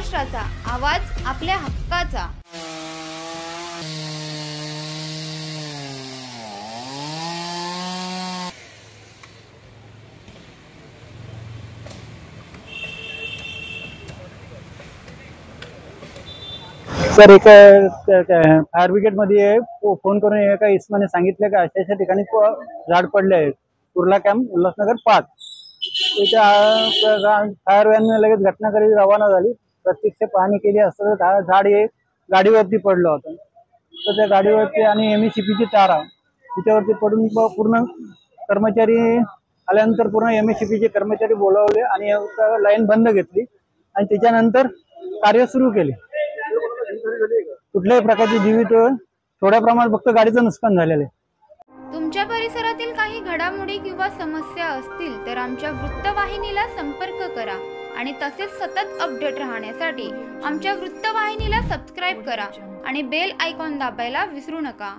महाराष्ट्राचा आवाज आपल्या हक्काचा। सर एक फायर ब्रिगेडमध्ये फोन करून एका इसमाने सांगितलं की अशा ठिकाणी झाड पडले आहे कुर्ला कॅम्प उल्हासनगर 5। त्या फायर वॅन लगेच घटनास्थळी रवाना झाली। प्रत्यक्ष पाहणी केली असता झाड हे गाडीवरती पडलं होतं। तर त्या गाडीवरती आणि एमएससीपीची तार तिच्यावरती पडून पूर्ण कर्मचारी आल्यानंतर पूर्ण एमएससीपीचे कर्मचारी बोलावले आणि लाईन बंद घेतली आणि त्याच्यानंतर कार्य सुरू केले। कुठल्याही प्रकारची जीवित थोड्या प्रमाणात फक्त गाडीचं नुकसान झालेलं आहे। तुमच्या परिसरातील काही घडामोडी किंवा समस्या असतील तर आमच्या वृत्तवाहिनीला संपर्क करा आणि तसेच सतत अपडेट राहण्यासाठी आमच्या वृत्तवाहिनीला सबस्क्राइब करा आणि बेल आयकॉन दाबायला विसरू नका।